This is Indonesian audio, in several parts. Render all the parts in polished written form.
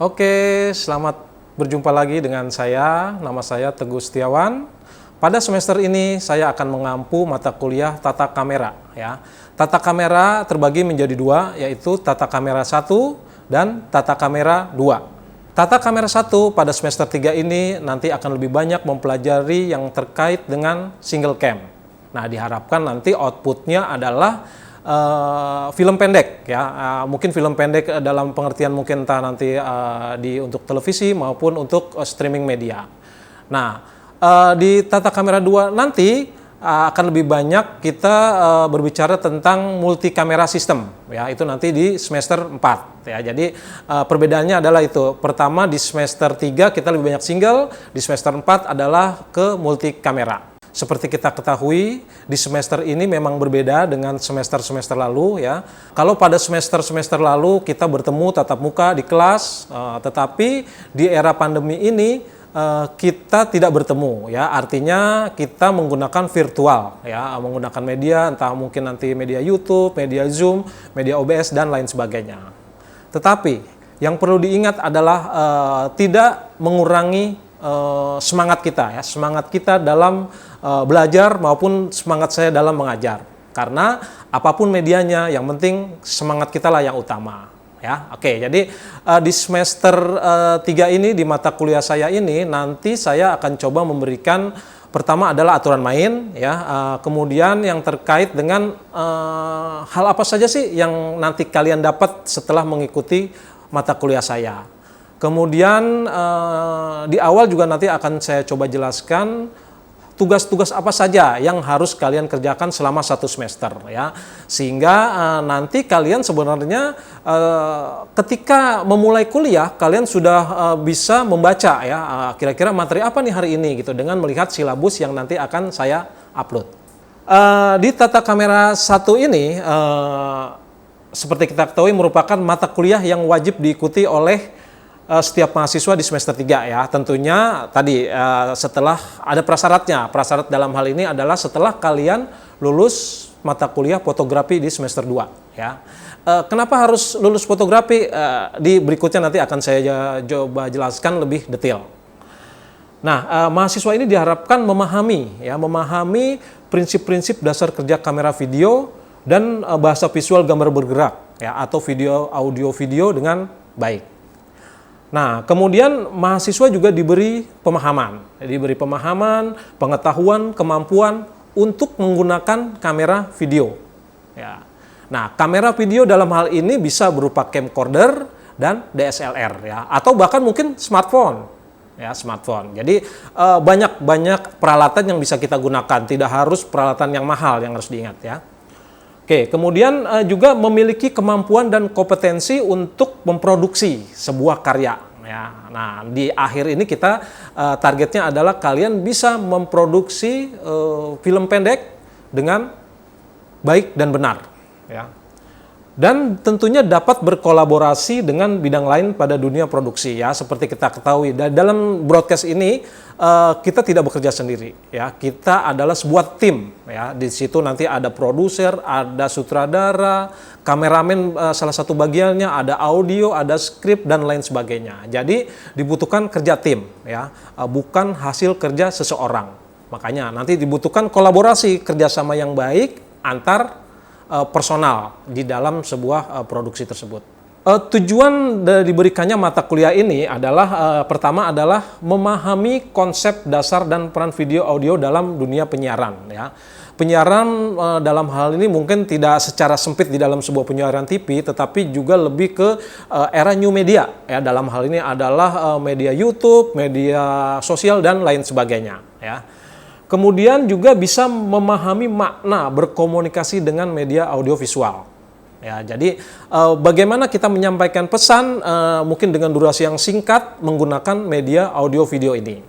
Oke, selamat berjumpa lagi dengan saya. Nama saya Teguh Setiawan. Pada semester ini saya akan mengampu mata kuliah tata kamera. Ya. Tata kamera terbagi menjadi dua, yaitu tata kamera 1 dan tata kamera 2. Tata kamera 1 pada semester 3 ini nanti akan lebih banyak mempelajari yang terkait dengan single cam. Nah, diharapkan nanti outputnya adalah film pendek, ya. Mungkin film pendek dalam pengertian mungkin entah nanti untuk televisi maupun untuk streaming media. Nah, di tata kamera 2 nanti akan lebih banyak kita berbicara tentang multi kamera sistem, ya. Itu nanti di semester 4, ya. Jadi perbedaannya adalah itu. Pertama di semester 3 kita lebih banyak single, di semester 4 adalah ke multi kamera. Seperti kita ketahui, di semester ini memang berbeda dengan semester-semester lalu, ya. Kalau pada semester-semester lalu kita bertemu tatap muka di kelas, tetapi di era pandemi ini kita tidak bertemu, ya. Artinya kita menggunakan virtual, ya, menggunakan media, entah mungkin nanti media YouTube, media Zoom, media OBS dan lain sebagainya. Tetapi yang perlu diingat adalah tidak mengurangi semangat kita, ya, semangat kita dalam belajar maupun semangat saya dalam mengajar. Karena apapun medianya, yang penting semangat kita lah yang utama, ya. Oke, jadi di semester 3 ini di mata kuliah saya ini nanti saya akan coba memberikan pertama adalah aturan main, ya. Kemudian yang terkait dengan hal apa saja sih yang nanti kalian dapat setelah mengikuti mata kuliah saya. Kemudian di awal juga nanti akan saya coba jelaskan tugas-tugas apa saja yang harus kalian kerjakan selama 1 semester, ya. Sehingga nanti kalian sebenarnya ketika memulai kuliah kalian sudah bisa membaca, ya, kira-kira materi apa nih hari ini gitu dengan melihat silabus yang nanti akan saya upload. Di tata kamera 1 ini seperti kita ketahui merupakan mata kuliah yang wajib diikuti oleh setiap mahasiswa di semester 3, ya. Tentunya tadi setelah ada prasyaratnya. Prasyarat dalam hal ini adalah setelah kalian lulus mata kuliah fotografi di semester 2, ya. Kenapa harus lulus fotografi? Di berikutnya nanti akan saya coba jelaskan lebih detail. Nah, mahasiswa ini diharapkan memahami, ya, memahami prinsip-prinsip dasar kerja kamera video dan bahasa visual gambar bergerak, ya, atau video audio video dengan baik. Nah, kemudian mahasiswa juga diberi pemahaman, pengetahuan, kemampuan untuk menggunakan kamera video. Ya. Nah, kamera video dalam hal ini bisa berupa camcorder dan DSLR, ya, atau bahkan mungkin smartphone, ya, smartphone. Jadi banyak peralatan yang bisa kita gunakan, tidak harus peralatan yang mahal yang harus diingat, ya. Oke, kemudian juga memiliki kemampuan dan kompetensi untuk memproduksi sebuah karya, ya. Nah, di akhir ini kita targetnya adalah kalian bisa memproduksi film pendek dengan baik dan benar, ya. Dan tentunya dapat berkolaborasi dengan bidang lain pada dunia produksi, ya. Seperti kita ketahui dalam broadcast ini kita tidak bekerja sendiri, ya. Kita adalah sebuah tim, ya. Di situ nanti ada produser, ada sutradara, kameramen salah satu bagiannya, ada audio, ada skrip dan lain sebagainya. Jadi dibutuhkan kerja tim, ya, bukan hasil kerja seseorang. Makanya nanti dibutuhkan kolaborasi kerjasama yang baik antar personal di dalam sebuah produksi tersebut. Tujuan diberikannya mata kuliah ini adalah pertama adalah memahami konsep dasar dan peran video audio dalam dunia penyiaran, ya. Penyiaran dalam hal ini mungkin tidak secara sempit di dalam sebuah penyiaran TV, tetapi juga lebih ke era new media, ya. Dalam hal ini adalah media YouTube, media sosial dan lain sebagainya, ya. Kemudian juga bisa memahami makna berkomunikasi dengan media audiovisual. Ya, jadi bagaimana kita menyampaikan pesan mungkin dengan durasi yang singkat menggunakan media audio video ini.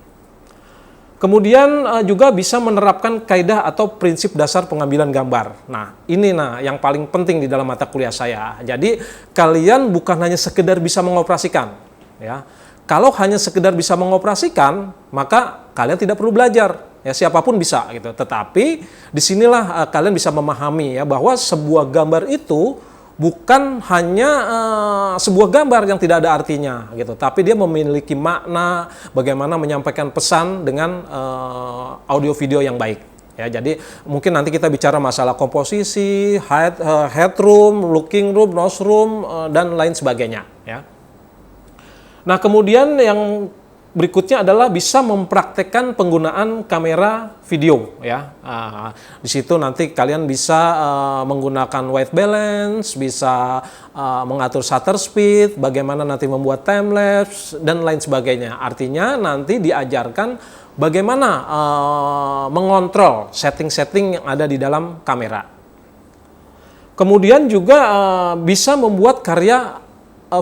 Kemudian juga bisa menerapkan kaidah atau prinsip dasar pengambilan gambar. Nah, ini yang paling penting di dalam mata kuliah saya. Jadi kalian bukan hanya sekedar bisa mengoperasikan, ya. Kalau hanya sekedar bisa mengoperasikan, maka kalian tidak perlu belajar. Ya, siapapun bisa gitu. Tetapi disinilah kalian bisa memahami, ya, bahwa sebuah gambar itu bukan hanya sebuah gambar yang tidak ada artinya gitu, tapi dia memiliki makna bagaimana menyampaikan pesan dengan audio video yang baik. Ya, jadi mungkin nanti kita bicara masalah komposisi, headroom, looking room, nose room, dan lain sebagainya. Ya. Nah, kemudian yang berikutnya adalah bisa mempraktekkan penggunaan kamera video. Ya, di situ nanti kalian bisa menggunakan white balance, bisa mengatur shutter speed, bagaimana nanti membuat time lapse dan lain sebagainya. Artinya nanti diajarkan bagaimana mengontrol setting-setting yang ada di dalam kamera. Kemudian juga bisa membuat karya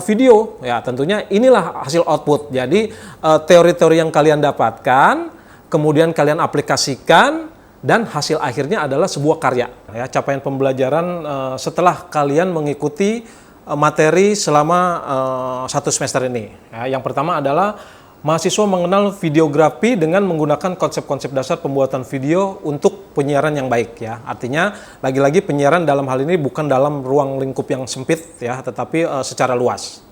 video, ya tentunya inilah hasil output. Jadi teori-teori yang kalian dapatkan, kemudian kalian aplikasikan, dan hasil akhirnya adalah sebuah karya. Ya, capaian pembelajaran setelah kalian mengikuti materi selama 1 semester ini. Ya, yang pertama adalah mahasiswa mengenal videografi dengan menggunakan konsep-konsep dasar pembuatan video untuk penyiaran yang baik. Ya, artinya lagi-lagi penyiaran dalam hal ini bukan dalam ruang lingkup yang sempit, ya, tetapi secara luas.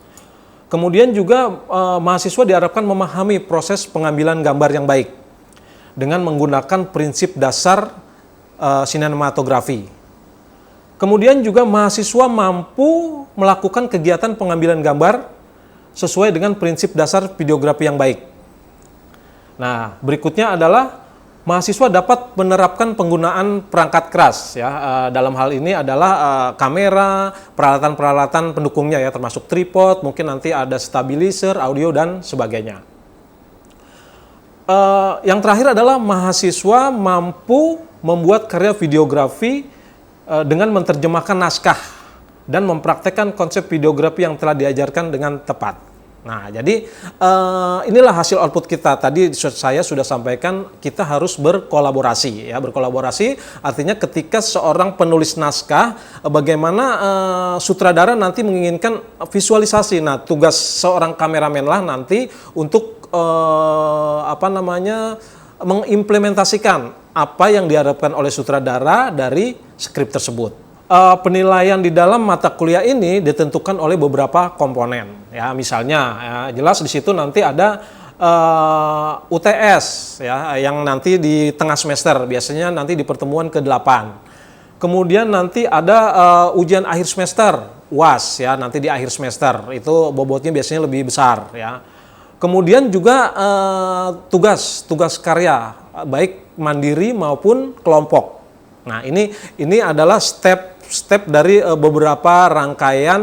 Kemudian juga mahasiswa diharapkan memahami proses pengambilan gambar yang baik dengan menggunakan prinsip dasar sinematografi. Kemudian juga mahasiswa mampu melakukan kegiatan pengambilan gambar sesuai dengan prinsip dasar videografi yang baik. Nah, berikutnya adalah mahasiswa dapat menerapkan penggunaan perangkat keras. Ya, dalam hal ini adalah kamera, peralatan-peralatan pendukungnya, ya, termasuk tripod, mungkin nanti ada stabilizer, audio dan sebagainya. Yang terakhir adalah mahasiswa mampu membuat karya videografi dengan menerjemahkan naskah dan mempraktekkan konsep videografi yang telah diajarkan dengan tepat. Nah, jadi inilah hasil output kita. Tadi saya sudah sampaikan kita harus berkolaborasi. Ya, berkolaborasi artinya ketika seorang penulis naskah, bagaimana sutradara nanti menginginkan visualisasi. Nah, tugas seorang kameramen lah nanti untuk mengimplementasikan apa yang diharapkan oleh sutradara dari skrip tersebut. Penilaian di dalam mata kuliah ini ditentukan oleh beberapa komponen. Ya, misalnya, ya, jelas di situ nanti ada UTS, ya, yang nanti di tengah semester, biasanya nanti di pertemuan ke-8. Kemudian nanti ada ujian akhir semester, UAS, ya, nanti di akhir semester itu bobotnya biasanya lebih besar. Ya. Kemudian juga tugas karya, baik mandiri maupun kelompok. Nah, ini adalah step dari beberapa rangkaian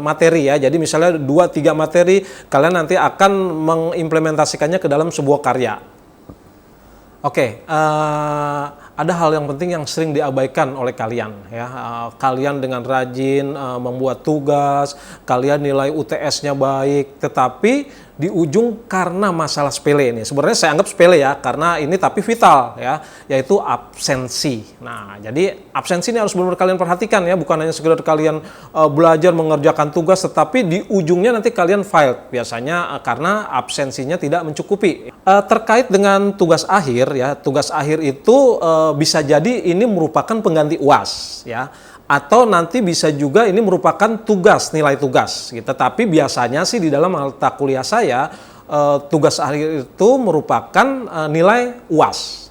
materi, ya. Jadi misalnya 2-3 materi kalian nanti akan mengimplementasikannya ke dalam sebuah karya. Oke, ada hal yang penting yang sering diabaikan oleh kalian, ya. Kalian dengan rajin membuat tugas, kalian nilai UTS-nya baik, tetapi di ujung karena masalah sepele ini, sebenarnya saya anggap sepele, ya, karena ini tapi vital, ya, yaitu absensi. Nah, jadi absensi ini harus benar-benar kalian perhatikan, ya, bukan hanya sekedar kalian belajar mengerjakan tugas, tetapi di ujungnya nanti kalian fail biasanya karena absensinya tidak mencukupi. Terkait dengan tugas akhir, ya, tugas akhir itu bisa jadi ini merupakan pengganti UAS, ya. Atau nanti bisa juga ini merupakan tugas, nilai tugas gitu. Tapi biasanya sih di dalam mata kuliah saya tugas akhir itu merupakan nilai UAS.